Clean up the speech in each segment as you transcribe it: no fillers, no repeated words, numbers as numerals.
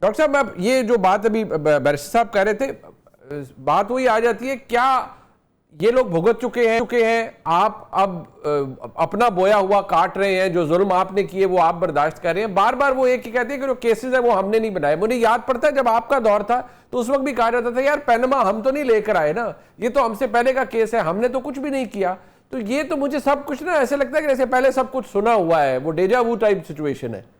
Doctor साहब, अब ये जो बात अभी बैरिस्टर साहब कह रहे थे, बात वही आ जाती है, क्या ये लोग भुगत चुके हैं, आप अब अपना बोया हुआ काट रहे हैं, जो जुल्म आपने किए वो आप बर्दाश्त कर रहे हैं। बार बार वो एक ही कहते हैं कि जो केसेस है वो हमने नहीं बनाए। मुझे याद पड़ता है जब आपका दौर था तो उस वक्त भी कहा जाता था यार पैनमा हम तो नहीं लेकर आए ना, ये तो हमसे पहले का केस है, हमने तो कुछ भी नहीं किया। तो ये तो मुझे सब कुछ ना ऐसे लगता है कि जैसे पहले सब कुछ सुना हुआ है, वो डेजा वू टाइप सिचुएशन है।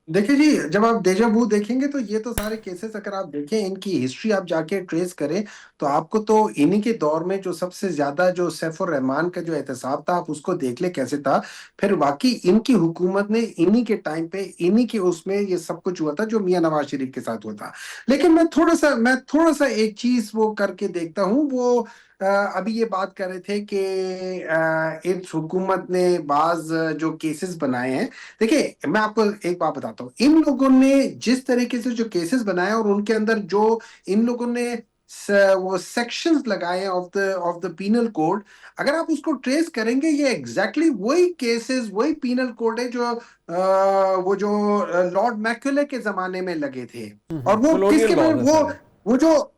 देखिए जी, जब आप डेजा वू देखेंगे तो ये तो सारे केसेस अगर आप देखें, इनकी हिस्ट्री आप जाके ट्रेस करें तो आपको तो इन्हीं के दौर में जो सबसे ज्यादा जो सैफ उर रहमान का जो एहतसाब था, आप उसको देख ले कैसे था। फिर बाकी इनकी हुकूमत ने इन्हीं के टाइम पे इन्हीं के उसमें ये सब कुछ हुआ था जो मियां नवाज शरीफ के साथ हुआ था। लेकिन मैं थोड़ा सा एक चीज वो करके देखता हूँ। वो अभी ये बात कर रहे थे कि इस हुकूमत ने बाज जो केसेस बनाए हैं। देखिए, मैं आपको एक बात बताता हूँ, इन लोगों ने जिस तरीके से जो केसेस बनाए और उनके अंदर जो इन लोगों ने वो सेक्शंस लगाए ऑफ द पीनल कोड, अगर आप उसको ट्रेस करेंगे, ये एग्जैक्टली वही केसेस वही पीनल कोड है जो वो जो लॉर्ड मैक्यूले के जमाने में लगे थे। और वो कॉलोनियल किसके में लॉज है सारे, वो जो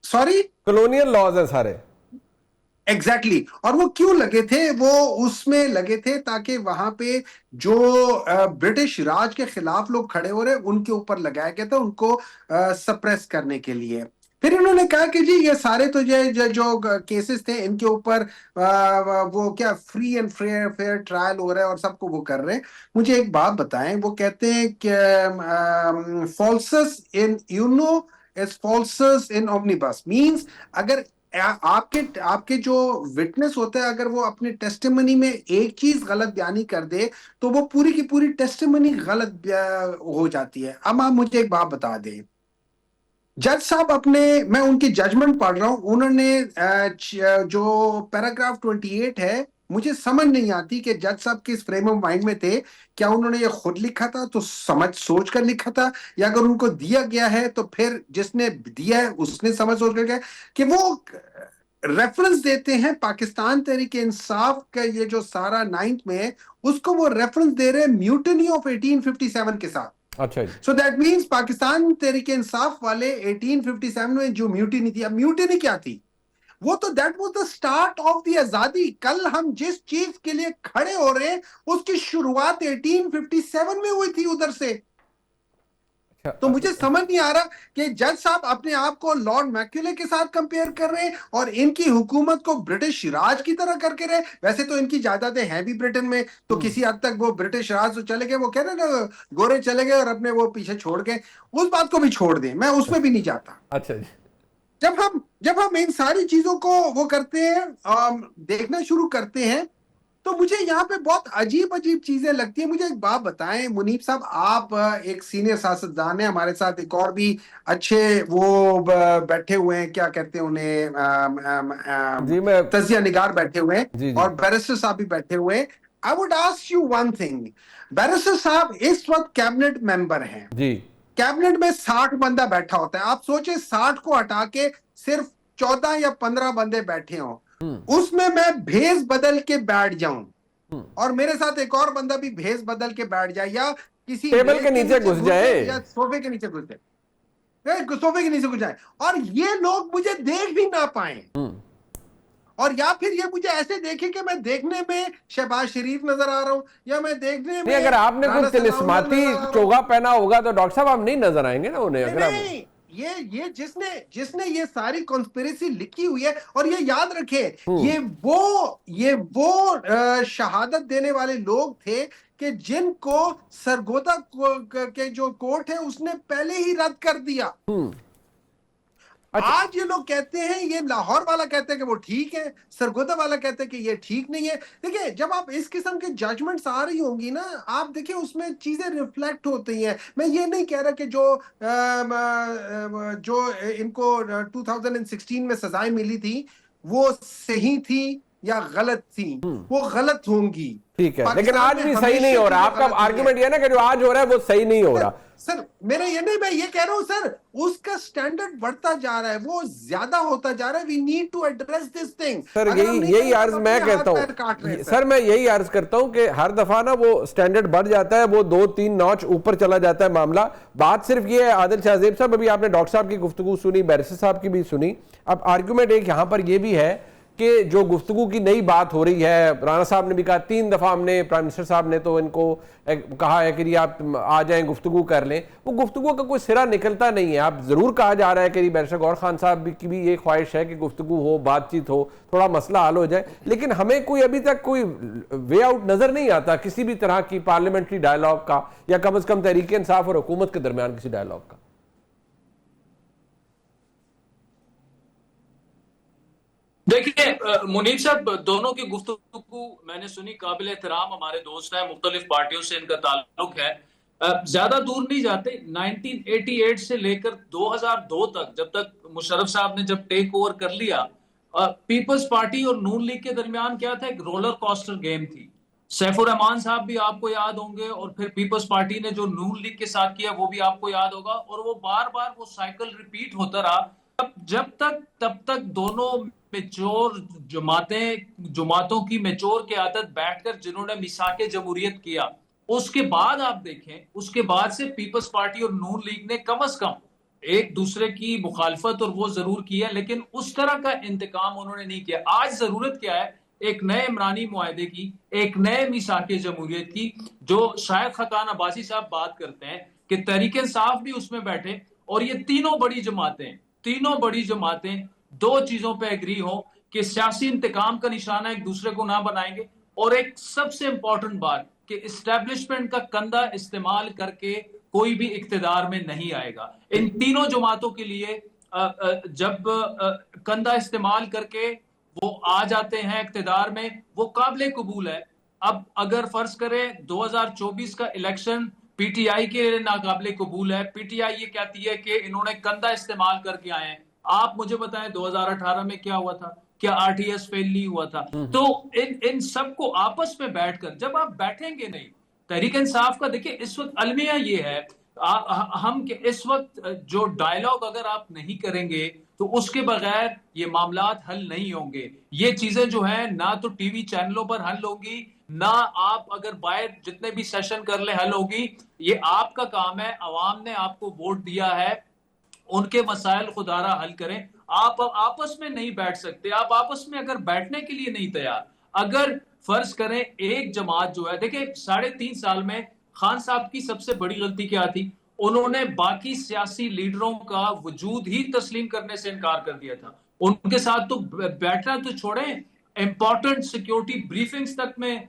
सॉरी कॉलोनियल लॉज है सारे। एग्जैक्टली और वो क्यों लगे थे? वो उसमें लगे थे ताकि वहां पे जो ब्रिटिश राज के खिलाफ लोग खड़े हो रहे उनके ऊपर लगाया गया था, उनको सप्रेस करने के लिए। फिर इन्होंने कहा कि जी ये सारे तो जो केसेस थे इनके ऊपर वो क्या free and fair fair trial हो रहा है और सबको वो कर रहे हैं। मुझे एक बात बताएं, वो कहते हैं कि फॉल्सस इन Uno is फॉल्सस in omnibus means, अगर आपके आपके जो विटनेस होता है अगर वो अपने टेस्टिमनी में एक चीज गलत बयानी कर दे तो वो पूरी की पूरी टेस्टिमनी गलत हो जाती है। अब आप मुझे एक बात बता दें, जज साहब अपने, मैं उनकी जजमेंट पढ़ रहा हूं, उन्होंने जो पैराग्राफ 28 है, मुझे समझ नहीं आती कि जज साहब किस फ्रेम ऑफ माइंड में थे। क्या उन्होंने ये खुद लिखा था तो समझ सोच कर लिखा था, या अगर उनको दिया गया है तो फिर जिसने दिया है उसने समझ सोच कर गया कि वो रेफरेंस देते हैं पाकिस्तान तहरीक इंसाफ का ये जो सारा नाइन्थ में है, उसको वो रेफरेंस दे रहे हैं म्यूटिनी ऑफ 1857 के साथ। अच्छा जी। So that means Pakistan Tehreek Insaf वाले 1857 में जो म्यूटिनी थी, अब म्यूटिनी क्या थी? वो तो that was the start of the आजादी। कल हम जिस चीज के लिए खड़े हो रहे हैं उसकी शुरुआत 1857 में हुई थी उधर से। तो मुझे अच्छा, समझ नहीं आ रहा कि जज साहब अपने आप को लॉर्ड मैक्यूले के साथ कंपेयर कर रहे हैं और इनकी हुकूमत को ब्रिटिश राज की तरह करके रहे। वैसे तो इनकी जायदादें हैं भी ब्रिटेन में, तो किसी हद तक वो ब्रिटिश राज तो चले गए, वो कह रहे ना गोरे चले गए और अपने वो पीछे छोड़ गए, उस बात को भी छोड़ दें, मैं उसमें भी नहीं जाता। अच्छा जी। जब हम इन सारी चीजों को वो करते हैं, देखना शुरू करते हैं, तो मुझे यहाँ पे बहुत अजीब अजीब चीजें लगती है। मुझे एक बात बताएं मुनीब साहब, आप एक सीनियर सियासतदान हैं, हमारे साथ एक और भी अच्छे वो बैठे हुए हैं, क्या कहते हैं उन्हें, जी मैं तजिया निगार बैठे हुए हैं, जी जी और बैरिस्टर साहब भी बैठे हुए हैं। I would ask you one thing, barrister साहब इस वक्त कैबिनेट मेंबर हैं। जी। कैबिनेट में 60 बंदा बैठा होता है, आप सोचे 60 को हटा के सिर्फ 14 या 15 बंदे बैठे हों, हम्म। उसमें मैं भेस बदल के बैठ जाऊं हम्म। और मेरे साथ एक और बंदा भी भेस बदल के बैठ जाए, या किसी टेबल मेज के के नीचे नीचे घुस घुस जाए। जाए या सोफे के नीचे घुस जाए, सोफे के नीचे घुस जाए, और ये लोग मुझे देख भी ना पाए, हम्म। और या फिर ये मुझे ऐसे देखे कि मैं देखने में शहबाज शरीफ नजर आ रहा हूं या मैं देखने नहीं, में अगर आपने कोई राना सनाउल्लाह तिलिस्माती नजर आ रहा हूं। चोगा पहना होगा तो डॉक्टर साहब आप नहीं नजर आएंगे ना उन्हें, नहीं अगर आप। नहीं, ये जिसने जिसने ये सारी कॉन्स्पिरेसी लिखी हुई है, और ये याद रखे, हम्म। ये वो शहादत देने वाले लोग थे कि जिनको सरगोदा के जो कोर्ट है उसने पहले ही रद्द कर दिया। हम्म। अच्छा। आज ये लोग कहते हैं, ये लाहौर वाला कहते हैं कि वो ठीक है, सरगोदा वाला कहते हैं कि ये ठीक नहीं है। देखिए, जब आप इस किस्म के जजमेंट्स आ रही होंगी ना, आप देखिए उसमें चीजें रिफ्लेक्ट होती हैं। मैं ये नहीं कह रहा कि जो इनको 2016 में सजाएं मिली थी वो सही थी या गलत थी, हम्म। वो गलत होंगी। ठीक है, लेकिन पाकिस्तान आज में भी सही नहीं हमेशा हो रहा। चीजें आपका गलत हुई आर्गुमेंट है। ये ना कि जो आज हो रहा है वो सही नहीं हो रहा। सर मेरा ये नहीं, मैं ये कह रहा हूं सर, उसका स्टैंडर्ड बढ़ता जा रहा है, वो ज्यादा होता जा रहा है। We need to address this thing. Sir अगर हम यही नहीं यही करेंगे अर्ज तो मैं अपने हाथ कहता पैर काट रहे हैं हूं सर। सर, मैं यही अर्ज करता हूं कि हर दफा ना वो स्टैंडर्ड बढ़ जाता है, वो 2-3 नॉच ऊपर चला जाता है मामला। बात सिर्फ ये है आदिल शाहजेब साहब, अभी आपने डॉक्टर साहब की गुफ्तगू सुनी, बैरिस्टर साहब की भी सुनी। अब आर्ग्यूमेंट एक यहां पर ये भी है कि जो गुफ्तगू की नई बात हो रही है, राणा साहब ने भी कहा 3 दफा, हमने प्राइम मिनिस्टर साहब ने तो इनको कहा है कि आप आ जाएं गुफ्तगू कर लें, वो गुफ्तगू का कोई सिरा निकलता नहीं है। आप जरूर कहा जा रहा है कि बैरिस्टर गौहर खान साहब की भी ये ख्वाहिश है कि गुफ्तगू हो, बातचीत हो, थोड़ा मसला हल हो जाए, लेकिन हमें कोई अभी तक कोई वे आउट नजर नहीं आता किसी भी तरह की पार्लियामेंट्री डायलॉग का, या कम से कम तहरीक इंसाफ और हुकूमत के दरमियान किसी डायलॉग का। देखिए मुनीर साहब, दोनों की गुफ्तगू मैंने सुनी, काबिल एहतराम हमारे दोस्त हैं, मुख्तलिफ पार्टियों से इनका ताल्लुक है। ज्यादा दूर नहीं जाते, 1988 से लेकर 2002 तक, जब तक मुशर्रफ साहब ने जब टेक ओवर कर लिया, पीपल्स पार्टी और नून लीग के दरमियान क्या था, एक रोलर कोस्टर गेम थी। सैफुर रहमान साहब भी आपको याद होंगे, और फिर पीपल्स पार्टी ने जो नून लीग के साथ किया वो भी आपको याद होगा, और वो बार बार वो साइकिल रिपीट होता रहा। जब तक तब तक दोनों मेच्योर जमातों की मेच्योर की आदत बैठकर जिन्होंने मिसाके जमहूरियत किया, उसके बाद आप देखें, उसके बाद से पीपल्स पार्टी और नून लीग ने कम से कम एक दूसरे की मुखालफत और वो जरूर किया, लेकिन उस तरह का इंतकाम उन्होंने नहीं किया। आज जरूरत क्या है, एक नए इमरानी मुआहदे की, एक नए मिसाके जमहूरियत की, जो शायद खकान अब्बासी साहब बात करते हैं कि तहरीक इंसाफ भी उसमें बैठे, और ये तीनों बड़ी जमातें दो चीजों पे एग्री हो कि सियासी इंतकाम का निशाना एक दूसरे को ना बनाएंगे, और एक सबसे इंपॉर्टेंट बात कि इस्टेब्लिशमेंट का कंधा इस्तेमाल करके कोई भी इक्तिदार में नहीं आएगा। इन तीनों जमातों के लिए जब कंधा इस्तेमाल करके वो आ जाते हैं इक्तिदार में, वो काबिल कबूल है। अब अगर फर्ज करें 2024 का इलेक्शन पीटीआई के लिए नाकाबिल कबूल है, पीटीआई ये कहती है कि इन्होंने कंधा इस्तेमाल करके आए हैं। आप मुझे बताएं 2018 में क्या हुआ था, क्या आरटीएस फेल नहीं हुआ था? तो इन सबको आपस में बैठकर, जब आप बैठेंगे नहीं, तहरीक इंसाफ का देखिए इस वक्त अलमिया ये है, हम इस वक्त जो डायलॉग अगर आप नहीं करेंगे तो उसके बगैर ये मामलात हल नहीं होंगे। ये चीजें जो है ना तो टीवी चैनलों पर हल होगी, ना आप अगर बाहर जितने भी सेशन कर ले हल होगी। ये आपका काम है, अवाम ने आपको वोट दिया है, उनके मसाइल खुदारा हल करें। आप आपस में नहीं बैठ सकते, आप आपस में अगर बैठने के लिए नहीं तैयार, अगर फर्ज करें एक जमात जो है, देखिए 3.5 साल में खान साहब की सबसे बड़ी गलती क्या थी, उन्होंने बाकी सियासी लीडरों का वजूद ही तस्लीम करने से इनकार कर दिया था। उनके साथ तो बैठना तो छोड़ें, इंपॉर्टेंट सिक्योरिटी ब्रीफिंग्स तक में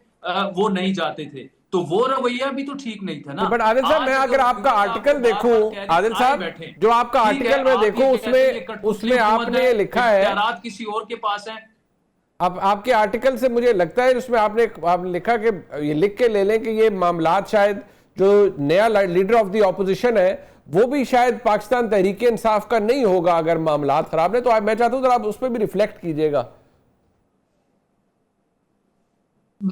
वो नहीं जाते थे, तो वो रवैया भी तो ठीक नहीं था ना। बट आदिल साहब, मैं अगर आपका आर्टिकल देखूं, आदिल साहब जो आपका आर्टिकल मैं देखूं, उसमें आपने लिखा है, किसी और के पास है। अब आपके आर्टिकल से मुझे लगता है उसमें आपने लिखा कि ये लिख के ले लें कि ये मामलात शायद जो नया लीडर ऑफ द ऑपोजिशन है वो भी शायद पाकिस्तान तहरीक इंसाफ का नहीं होगा अगर मामलात खराब है। तो मैं चाहता हूं आप उस पर भी रिफ्लेक्ट कीजिएगा।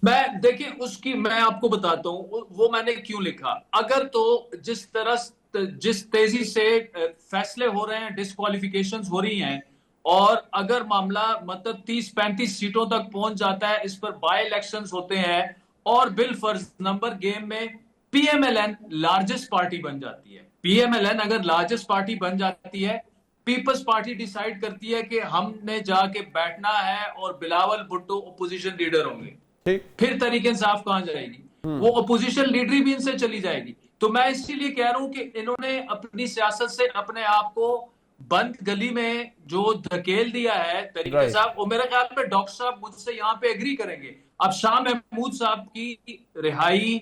मैं देखिए उसकी मैं आपको बताता हूं वो मैंने क्यों लिखा। अगर तो जिस तेजी से फैसले हो रहे हैं, डिस्क्वालिफिकेशंस हो रही हैं, और अगर मामला मतलब 30-35 सीटों तक पहुंच जाता है, इस पर बाय इलेक्शंस होते हैं, और बिल फर्ज नंबर गेम में पीएमएलएन लार्जेस्ट पार्टी बन जाती है, पीएमएलएन अगर लार्जेस्ट पार्टी बन जाती है, पीपल्स पार्टी डिसाइड करती है कि हमने जाके बैठना है और बिलावल भुट्टो ओपोजिशन लीडर होंगे, फिर तहरीक इंसाफ कहां जाएगी? वो ओपोजिशन लीडरी भी इनसे चली जाएगी। तो मैं इसीलिए कह रहा हूं कि इन्होंने अपनी सियासत से अपने आप को बंद गली में जो धकेल दिया है तहरीक इंसाफ, वो मेरे ख्याल में डॉक्टर साहब मुझसे यहाँ पे एग्री करेंगे। अब शाह महमूद साहब की रिहाई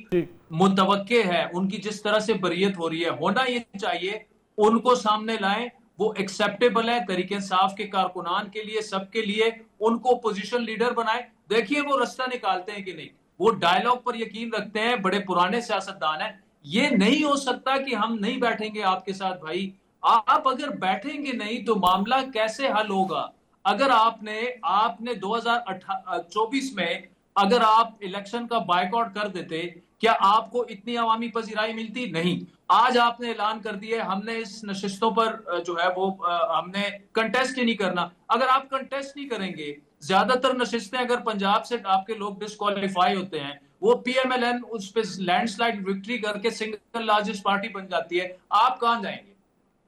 मुतवक्के है, उनकी जिस तरह से बरियत हो रही है, होना ये चाहिए, उनको सामने लाएं, वो एक्सेप्टेबल है तहरीक इंसाफ के कारकुनान के लिए, सबके लिए, उनको पोजीशन लीडर बनाए। देखिए वो रास्ता निकालते हैं कि नहीं, वो डायलॉग पर यकीन रखते हैं, बड़े पुराने सियासतदान हैं। ये नहीं हो सकता कि हम नहीं बैठेंगे आपके साथ भाई। आप अगर बैठेंगे नहीं तो मामला कैसे हल होगा? अगर आपने 2024 में अगर आप इलेक्शन का बायकॉट कर देते, क्या आपको इतनी अवामी पजीराई मिलती? नहीं। आज आपने ऐलान कर दिया हमने इस नशिस्तों पर जो है वो हमने कंटेस्ट ही नहीं करना। अगर आप कंटेस्ट नहीं करेंगे, ज्यादातर नशिस्तें अगर पंजाब से आपके लोग डिस्क्वालीफाई होते हैं, वो पीएमएलएन उस पर लैंडस्लाइड विक्ट्री करके सिंगल लार्जेस्ट पार्टी बन जाती है, आप कहां जाएंगे?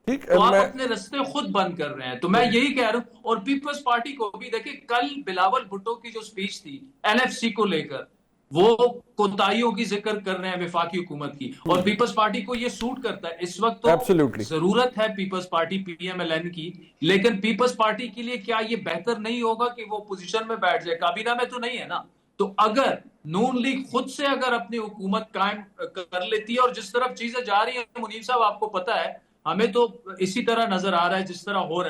ठीक, तो आप मैं अपने रास्ते खुद बंद कर रहे हैं। तो मैं यही कह रहा हूं। और पीपल्स पार्टी को भी देखिए, कल बिलावल भुट्टो की जो स्पीच थी एनएफसी को लेकर, वो कोताहियों की जिक्र कर रहे हैं वफाकी हुकूमत की, और पीपल्स पार्टी को ये सूट करता है। इस वक्त तो Absolutely. जरूरत है पीपल्स पार्टी पीएमएलएन की, लेकिन पीपल्स पार्टी के लिए क्या ये बेहतर नहीं होगा कि वो पोजीशन में बैठ जाए? काबीना में तो नहीं है ना। तो अगर नून लीग खुद से अगर अपनी हुकूमत कायम कर लेती है, और जिस तरफ चीजें जा रही है मुनीर साहब, आपको पता है, हमें तो इसी तरह नजर आ रहा है जिस तरह हो रहा है।